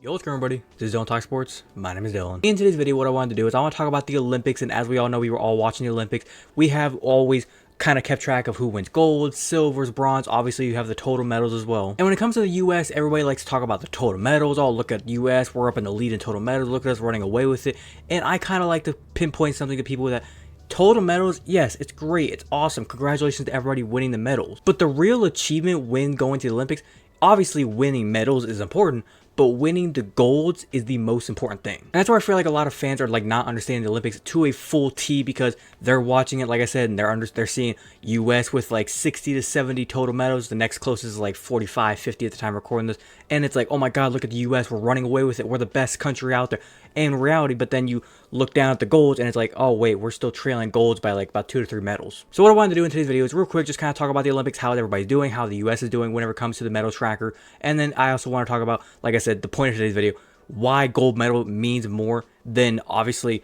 Yo, what's going on, everybody? This is Dylan Talk Sports. My name is Dylan. In today's video, what I wanted to do is I want to talk about the Olympics, and as we all know, we were all watching the Olympics. We have always kind of kept track of who wins gold, silvers, bronze. Obviously, you have the total medals as well. And when it comes to the U.S., everybody likes to talk about the total medals. Oh, look at U.S. We're up in the lead in total medals. Look at us running away with it. And I kind of like to pinpoint something to people that total medals, yes, it's great. It's awesome. Congratulations to everybody winning the medals. But the real achievement when going to the Olympics, obviously winning medals is important, but winning the golds is the most important thing. And that's where I feel like a lot of fans are like not understanding the Olympics to a full T, because they're watching it, like I said, and they're seeing US with like 60 to 70 total medals. The next closest is like 45, 50 at the time of recording this. And it's like, oh my God, look at the US. We're running away with it. We're the best country out there in reality. But then you look down at the golds and it's like, oh wait, we're still trailing golds by like about 2 to 3 medals. So what I wanted to do in today's video is real quick, just kind of talk about the Olympics, how everybody's doing, how the US is doing whenever it comes to the medal tracker. And then I also want to talk about, like I said, the point of today's video, why gold medal means more than obviously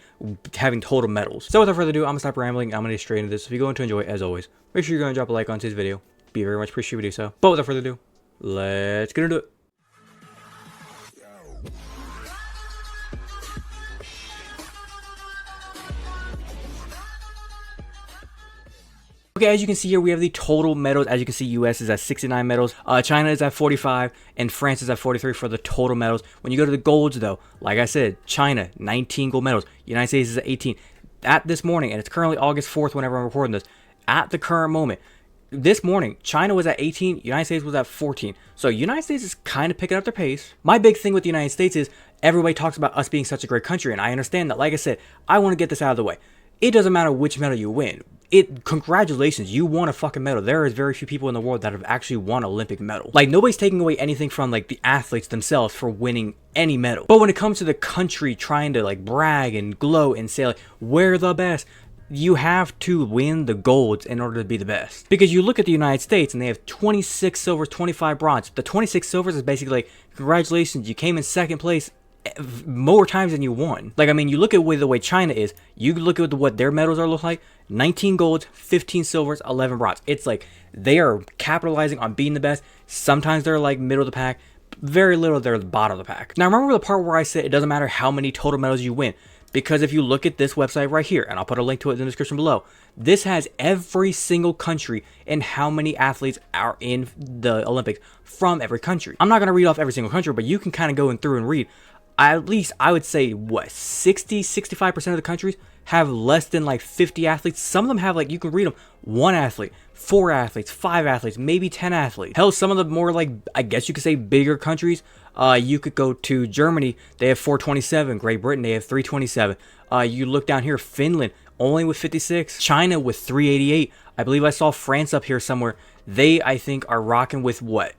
having total medals. So without further ado, I'm gonna stop rambling. I'm gonna get straight into this. If you're going to enjoy it, as always, make sure you're going to drop a like on today's video. Be very much appreciated if you do so. But without further ado, let's get into it. Okay, as you can see here, we have the total medals. As you can see, US is at 69 medals, China is at 45, and France is at 43 for the total medals. When you go to the golds, though, like I said, China, 19 gold medals. United States is at 18. At this morning, and it's currently August 4th whenever I'm recording this, at the current moment, this morning, China was at 18, United States was at 14. So United States is kind of picking up their pace. My big thing with the United States is everybody talks about us being such a great country, and I understand that. Like I said, I want to get this out of the way. It doesn't matter which medal you win. Congratulations, you won a fucking medal. There is very few people in the world that have actually won an Olympic medal. Like, nobody's taking away anything from like the athletes themselves for winning any medal. But when it comes to the country trying to like brag and gloat and say like, we're the best, you have to win the golds in order to be the best. Because you look at the United States and they have 26 silvers, 25 bronze. The 26 silvers is basically like, congratulations, you came in second place more times than you won. Like, I mean, you look at the way China is, you look at what their medals are look like, 19 golds, 15 silvers, 11 bronze. It's like they are capitalizing on being the best. Sometimes they're like middle of the pack, very little they're the bottom of the pack. Now remember the part where I said it doesn't matter how many total medals you win, because if you look at this website right here, and I'll put a link to it in the description below, this has every single country and how many athletes are in the Olympics from every country. I'm not going to read off every single country, but you can kind of go through and read. At least I would say what 65% of the countries have less than like 50 athletes. Some of them have, like, you can read them, 1 athlete, 4 athletes, 5 athletes, maybe 10 athletes. Hell, some of the more, like, I guess you could say bigger countries, you could go to Germany, they have 427. Great Britain, they have 327. You look down here, Finland only with 56, China with 388. I believe I saw France up here somewhere. They, I think, are rocking with what,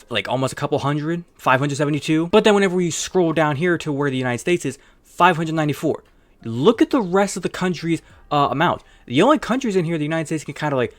like almost a couple hundred, 572. But then whenever you scroll down here to where the United States is, 594. Look at the rest of the countries' amount. The only countries in here the United States can kind of like,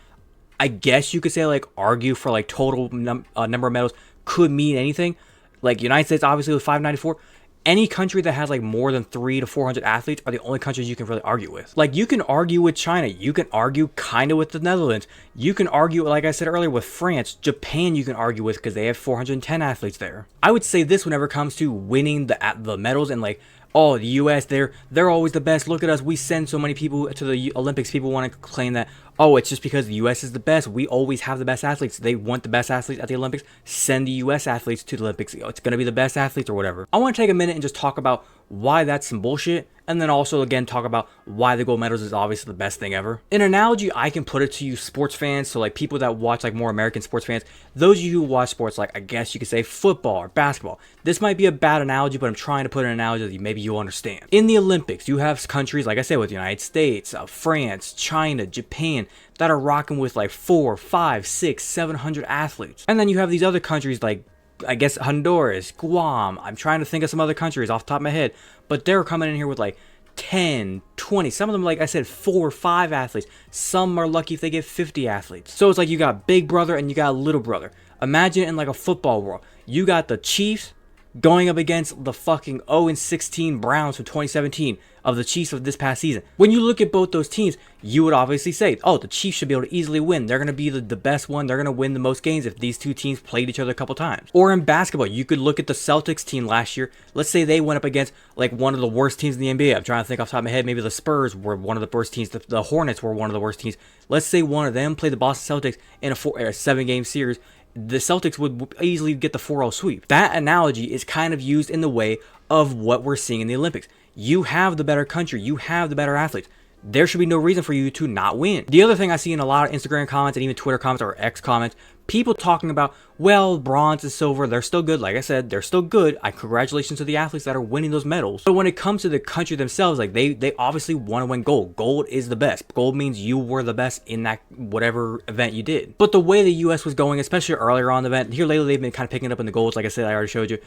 I guess you could say, like, argue for like total number of medals could mean anything. Like United States obviously with 594. Any country that has like more than 300 to 400 athletes are the only countries you can really argue with. Like, you can argue with China, you can argue kind of with the Netherlands, you can argue, like I said earlier, with France. Japan you can argue with because they have 410 athletes there. I would say this whenever it comes to winning the medals, and like, oh, the US, they're always the best. Look at us, we send so many people to the Olympics. People want to claim that, oh, it's just because the US is the best. We always have the best athletes. They want the best athletes at the Olympics. Send the US athletes to the Olympics. It's going to be the best athletes or whatever. I want to take a minute and just talk about why that's some bullshit. And then also, again, talk about why the gold medals is obviously the best thing ever. An analogy I can put it to you sports fans, so like people that watch like more American sports fans, those of you who watch sports like, I guess you could say football or basketball. This might be a bad analogy, but I'm trying to put an analogy that maybe you'll understand. In the Olympics, you have countries, like I said, with the United States, France, China, Japan, that are rocking with like 4, 5, 6, 700 athletes. And then you have these other countries like, I guess, Honduras, Guam. I'm trying to think of some other countries off the top of my head, but they're coming in here with like 10, 20, some of them, like I said, 4 or 5 athletes. Some are lucky if they get 50 athletes. So it's like you got big brother and you got little brother. Imagine in like a football world, you got the Chiefs, going up against the fucking 0-16 Browns from 2017 of the Chiefs of this past season. When you look at both those teams, you would obviously say, oh, the Chiefs should be able to easily win. They're going to be the best one. They're going to win the most games if these two teams played each other a couple times. Or in basketball, you could look at the Celtics team last year. Let's say they went up against like one of the worst teams in the NBA. I'm trying to think off the top of my head. Maybe the Spurs were one of the worst teams. The Hornets were one of the worst teams. Let's say one of them played the Boston Celtics in a 7-game series. The Celtics would easily get the 4-0 sweep. That analogy is kind of used in the way of what we're seeing in the Olympics. You have the better country. You have the better athletes. There should be no reason for you to not win. The other thing I see in a lot of Instagram comments and even Twitter comments or X comments, people talking about, well, bronze and silver, they're still good. Like I said, they're still good. Congratulations to the athletes that are winning those medals. But when it comes to the country themselves, like they obviously want to win gold. Gold is the best. Gold means you were the best in that whatever event you did. But the way the U.S. was going, especially earlier on in the event, here lately they've been kind of picking up in the golds. Like I said, I already showed you.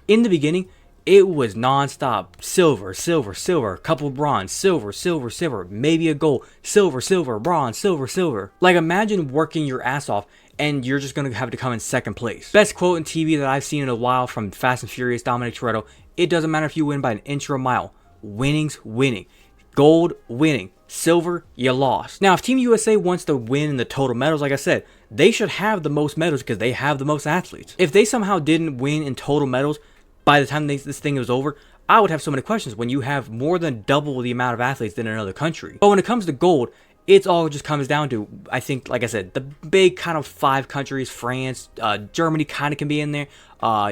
In the beginning, it was non-stop. Silver, silver, silver, a couple of bronze, silver, silver, silver, maybe a gold, silver, silver, bronze, silver, silver. Like imagine working your ass off and you're just going to have to come in second place. Best quote in TV that I've seen in a while from Fast and Furious Dominic Toretto, it doesn't matter if you win by an inch or a mile. Winning's winning. Gold, winning. Silver, you lost. Now, if Team USA wants to win in the total medals, like I said, they should have the most medals because they have the most athletes. If they somehow didn't win in total medals, by the time this thing was over, I would have so many questions when you have more than double the amount of athletes than another country. But when it comes to gold, it's all just comes down to, I think, like I said, the big kind of 5 countries, France, Germany kind of can be in there.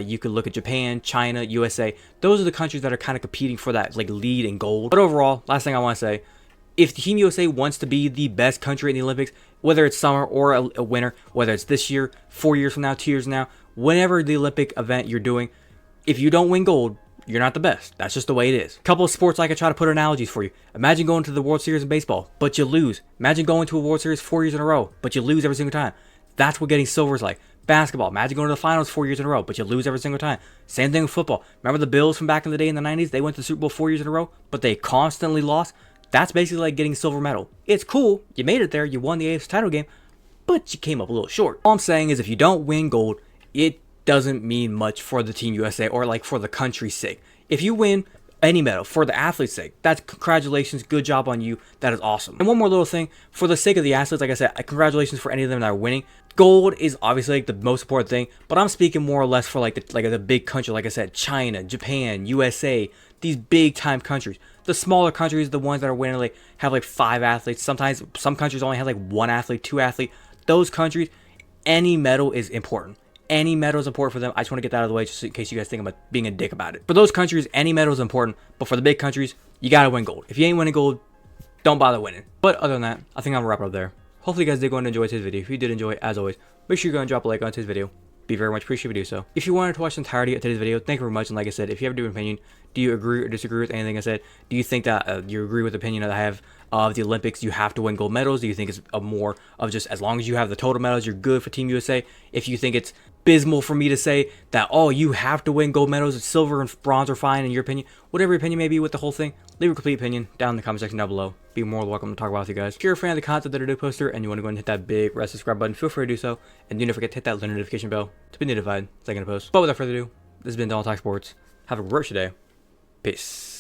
You could look at Japan, China, USA. Those are the countries that are kind of competing for that like lead in gold. But overall, last thing I want to say, if Team USA wants to be the best country in the Olympics, whether it's summer or a winter, whether it's this year, 4 years from now, 2 years from now, whenever the Olympic event you're doing, if you don't win gold, you're not the best. That's just the way it is. A couple of sports I could try to put analogies for you. Imagine going to the World Series in baseball, but you lose. Imagine going to a World Series 4 years in a row, but you lose every single time. That's what getting silver is like. Basketball, imagine going to the finals 4 years in a row, but you lose every single time. Same thing with football. Remember the Bills from back in the day in the 90s? They went to the Super Bowl 4 years in a row, but they constantly lost. That's basically like getting silver medal. It's cool. You made it there. You won the AFC title game, but you came up a little short. All I'm saying is if you don't win gold, it doesn't mean much for the Team USA or like for the country's sake. If you win any medal for the athlete's sake, that's congratulations, good job on you, that is awesome. And one more little thing, for the sake of the athletes, like I said, congratulations for any of them that are winning. Gold is obviously like the most important thing, but I'm speaking more or less for like the big country, like I said, China, Japan, USA, these big time countries. The smaller countries, the ones that are winning, like have like 5 athletes. Sometimes some countries only have like 1 athlete, 2 athletes. Those countries, any medal is important. Any medal is important for them. I just want to get that out of the way just in case you guys think I'm being a dick about it. For those countries, any medal is important, but for the big countries, you gotta win gold. If you ain't winning gold, don't bother winning. But other than that, I think I'm gonna wrap it up there. Hopefully you guys did go and enjoy today's video. If you did enjoy, as always, make sure you go and drop a like on today's video. Be very much appreciated if you do so. If you wanted to watch the entirety of today's video, thank you very much. And like I said, if you have a different opinion, do you agree or disagree with anything I said? Do you think that you agree with the opinion that I have of the Olympics, you have to win gold medals? Do you think it's a more of just as long as you have the total medals, you're good for Team USA? If you think it's abysmal for me to say that, oh, you have to win gold medals, silver and bronze are fine in your opinion, whatever your opinion may be with the whole thing, leave a complete opinion down in the comment section down below. Be more than welcome to talk about with you guys. If you're a fan of the content that I do poster and you want to go and hit that big red subscribe button, feel free to do so. And do not forget to hit that little notification bell to be notified as I post. But without further ado, this has been Donald Talk Sports. Have a great day. Peace.